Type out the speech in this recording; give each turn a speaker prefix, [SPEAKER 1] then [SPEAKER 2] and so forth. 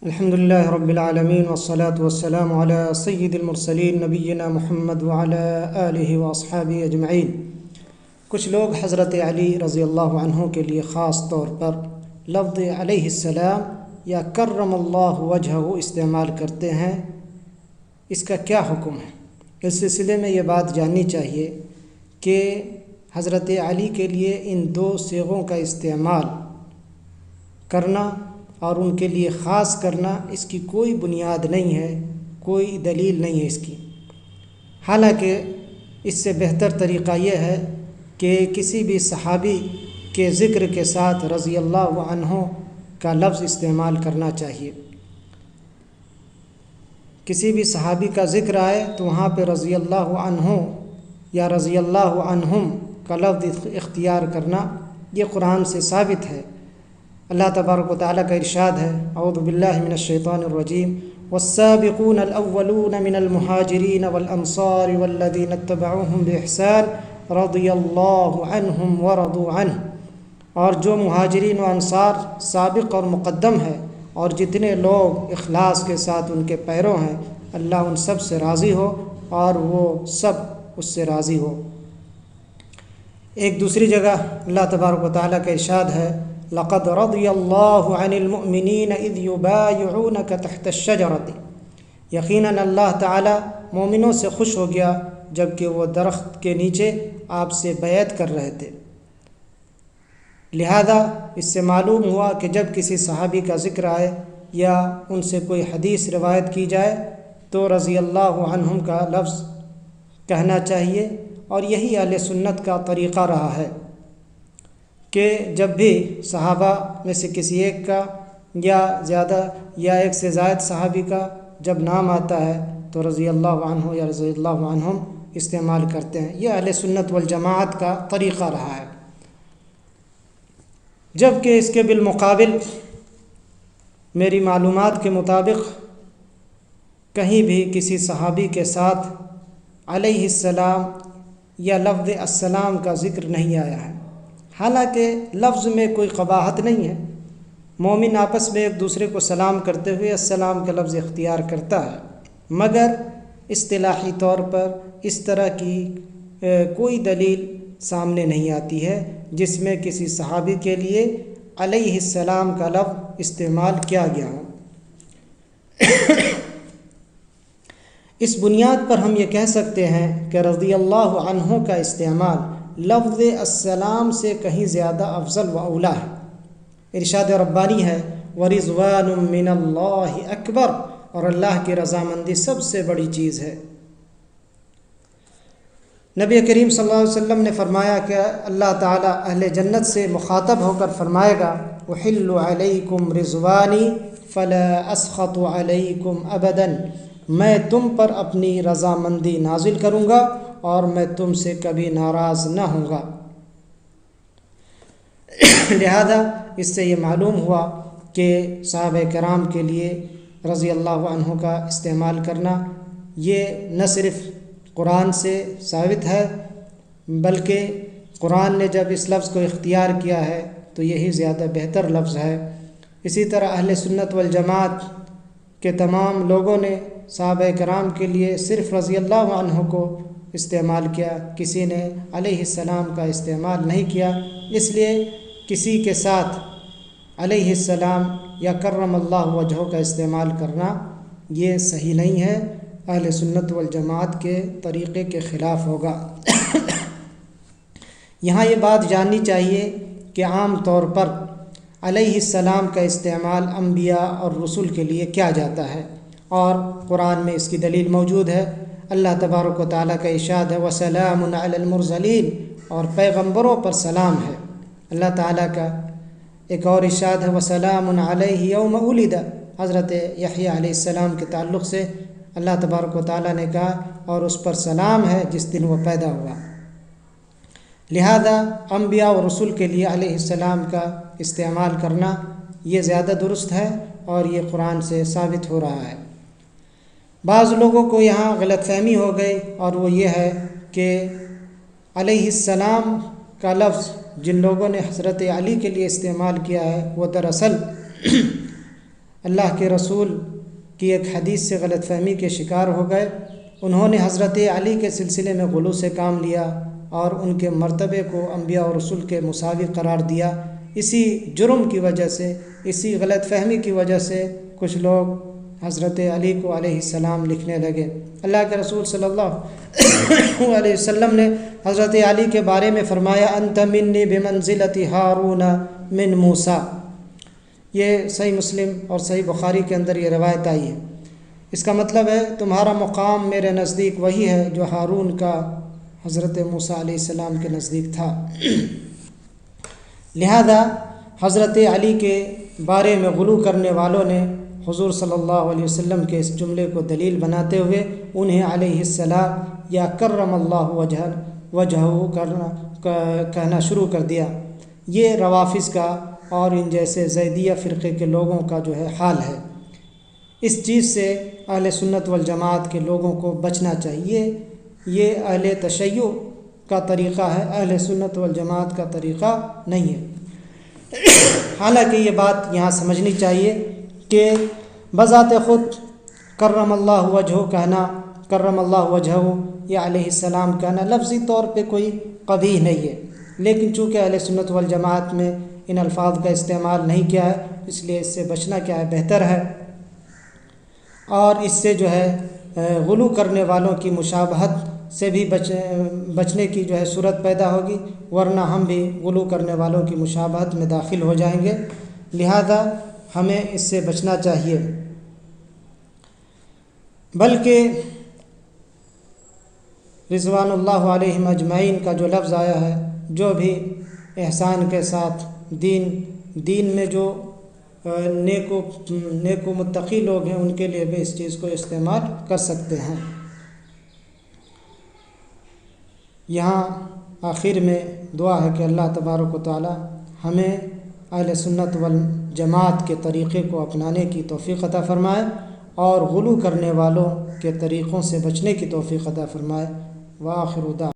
[SPEAKER 1] الحمد لله رب العالمين والصلاة والسلام على سید المرسلین نبینا محمد وعلى آلہ واصحابہ اجمعین۔ کچھ لوگ حضرت علی رضی اللہ عنہ کے لیے خاص طور پر لفظ علیہ السلام یا کرم اللہ وجہہ استعمال کرتے ہیں، اس کا کیا حکم ہے؟ اس سلسلے میں یہ بات جاننی چاہیے کہ حضرت علی کے لیے ان دو صیغوں کا استعمال کرنا اور ان کے لیے خاص کرنا، اس کی کوئی بنیاد نہیں ہے، کوئی دلیل نہیں ہے اس کی۔ حالانکہ اس سے بہتر طریقہ یہ ہے کہ کسی بھی صحابی کے ذکر کے ساتھ رضی اللہ عنہ کا لفظ استعمال کرنا چاہیے۔ کسی بھی صحابی کا ذکر آئے تو وہاں پہ رضی اللہ عنہ یا رضی اللہ عنہم کا لفظ اختیار کرنا یہ قرآن سے ثابت ہے۔ اللہ تبارک و تعالیٰ کا ارشاد ہے، اعوذ باللہ من الشیطان الرجیم، والسابقون الاولون من المہاجرین والانصار والذین اتبعوهم باحسان رضی اللہ عنہم ورضوا عنہ، اور جو مہاجرین و انصار سابق اور مقدم ہے اور جتنے لوگ اخلاص کے ساتھ ان کے پیرو ہیں، اللہ ان سب سے راضی ہو اور وہ سب اس سے راضی ہو۔ ایک دوسری جگہ اللہ تبارک و تعالیٰ کا ارشاد ہے، لقد رضی اللہ عن المؤمنین اذ یبایعونک تحت الشجرۃ، یقیناً اللہ تعالیٰ مومنوں سے خوش ہو گیا جب کہ وہ درخت کے نیچے آپ سے بیعت کر رہے تھے۔ لہذا اس سے معلوم ہوا کہ جب کسی صحابی کا ذکر آئے یا ان سے کوئی حدیث روایت کی جائے تو رضی اللہ عنہم کا لفظ کہنا چاہیے، اور یہی اہل سنت کا طریقہ رہا ہے کہ جب بھی صحابہ میں سے کسی ایک کا یا زیادہ یا ایک سے زائد صحابی کا جب نام آتا ہے تو رضی اللہ عنہ یا رضی اللہ عنہم استعمال کرتے ہیں۔ یہ اہل سنت والجماعت کا طریقہ رہا ہے۔ جب کہ اس کے بالمقابل میری معلومات کے مطابق کہیں بھی کسی صحابی کے ساتھ علیہ السلام یا لفظ السلام کا ذکر نہیں آیا ہے۔ حالانکہ لفظ میں کوئی قباحت نہیں ہے، مومن آپس میں ایک دوسرے کو سلام کرتے ہوئے السلام کا لفظ اختیار کرتا ہے، مگر اصطلاحی طور پر اس طرح کی کوئی دلیل سامنے نہیں آتی ہے جس میں کسی صحابی کے لیے علیہ السلام کا لفظ استعمال کیا گیا ہو۔ اس بنیاد پر ہم یہ کہہ سکتے ہیں کہ رضی اللہ عنہ کا استعمال لفظ السلام سے کہیں زیادہ افضل و اولیٰ ہے۔ ارشاد ربانی ہے، وَرِضْوَانٌ مِّنَ اللَّهِ اکبر، اور اللہ کی رضامندی سب سے بڑی چیز ہے۔ نبی کریم صلی اللہ علیہ وسلم نے فرمایا کہ اللہ تعالیٰ اہل جنت سے مخاطب ہو کر فرمائے گا، أُحِلُّ عَلَيْكُمْ رِضْوَانِي فَلَا أَسْخَطُ عَلَيْكُمْ أَبَدًا، میں تم پر اپنی رضامندی نازل کروں گا اور میں تم سے کبھی ناراض نہ ہوں گا۔ لہذا اس سے یہ معلوم ہوا کہ صحابہ کرام کے لیے رضی اللہ عنہ کا استعمال کرنا یہ نہ صرف قرآن سے ثابت ہے بلکہ قرآن نے جب اس لفظ کو اختیار کیا ہے تو یہی زیادہ بہتر لفظ ہے۔ اسی طرح اہل سنت والجماعت کے تمام لوگوں نے صحابہ کرام کے لیے صرف رضی اللہ عنہ کو استعمال کیا، کسی نے علیہ السلام کا استعمال نہیں کیا۔ اس لیے کسی کے ساتھ علیہ السلام یا کرم اللہ وجہہ کا استعمال کرنا یہ صحیح نہیں ہے، اہل سنت والجماعت کے طریقے کے خلاف ہوگا۔ یہاں یہ بات جاننی چاہیے کہ عام طور پر علیہ السلام کا استعمال انبیاء اور رسول کے لیے کیا جاتا ہے، اور قرآن میں اس کی دلیل موجود ہے۔ اللہ تبارک و تعالیٰ کا ارشاد ہے، وَسَلَامٌ عَلَى الْمُرْسَلِينَ، اور پیغمبروں پر سلام ہے۔ اللہ تعالیٰ کا ایک اور ارشاد ہے، وَسَلَامٌ عَلَيْهِ يَوْمَ وُلِدَ، حضرت یحییٰ علیہ السلام کے تعلق سے اللہ تبارک و تعالیٰ نے کہا اور اس پر سلام ہے جس دن وہ پیدا ہوا۔ لہذا انبیاء اور رسول کے لیے علیہ السلام کا استعمال کرنا یہ زیادہ درست ہے اور یہ قرآن سے ثابت ہو رہا ہے۔ بعض لوگوں کو یہاں غلط فہمی ہو گئی، اور وہ یہ ہے کہ علیہ السلام کا لفظ جن لوگوں نے حضرت علی کے لیے استعمال کیا ہے وہ دراصل اللہ کے رسول کی ایک حدیث سے غلط فہمی کے شکار ہو گئے۔ انہوں نے حضرت علی کے سلسلے میں غلو سے کام لیا اور ان کے مرتبے کو انبیاء اور رسول کے مساوی قرار دیا۔ اسی جرم کی وجہ سے، اسی غلط فہمی کی وجہ سے کچھ لوگ حضرت علی کو علیہ السلام لکھنے لگے۔ اللہ کے رسول صلی اللہ علیہ وسلم نے حضرت علی کے بارے میں فرمایا انت منی بمنزلۃ ہارون من موسیٰ۔ یہ صحیح مسلم اور صحیح بخاری کے اندر یہ روایت آئی ہے۔ اس کا مطلب ہے تمہارا مقام میرے نزدیک وہی ہے جو ہارون کا حضرت موسیٰ علیہ السلام کے نزدیک تھا۔ لہذا حضرت علی کے بارے میں غلو کرنے والوں نے حضور صلی اللہ علیہ وسلم کے اس جملے کو دلیل بناتے ہوئے انہیں علیہ السلام یا کرم اللہ وجہہ کہنا شروع کر دیا۔ یہ روافظ کا اور ان جیسے زیدیہ فرقے کے لوگوں کا جو ہے حال ہے۔ اس چیز سے اہل سنت والجماعت کے لوگوں کو بچنا چاہیے۔ یہ اہل تشیع کا طریقہ ہے، اہل سنت والجماعت کا طریقہ نہیں ہے۔ حالانکہ یہ بات یہاں سمجھنی چاہیے کہ بذات خود کرم اللہ وجہہ کہنا، کرم اللہ وجہہ یا علیہ السلام کہنا لفظی طور پہ کوئی قبیح نہیں ہے، لیکن چونکہ اہل سنت والجماعت میں ان الفاظ کا استعمال نہیں کیا ہے، اس لیے اس سے بچنا کیا ہے بہتر ہے، اور اس سے جو ہے غلو کرنے والوں کی مشابہت سے بھی بچنے کی جو ہے صورت پیدا ہوگی، ورنہ ہم بھی غلو کرنے والوں کی مشابہت میں داخل ہو جائیں گے۔ لہذا ہمیں اس سے بچنا چاہیے۔ بلکہ رضوان اللہ علیہم اجمعین کا جو لفظ آیا ہے، جو بھی احسان کے ساتھ دین میں جو نیک و متقی لوگ ہیں ان کے لیے بھی اس چیز کو استعمال کر سکتے ہیں۔ یہاں آخر میں دعا ہے کہ اللہ تبارک و تعالی ہمیں اہل سنت والجماعت کے طریقے کو اپنانے کی توفیق عطا فرمائے اور غلو کرنے والوں کے طریقوں سے بچنے کی توفیق عطا فرمائے۔ وآخر دعوانا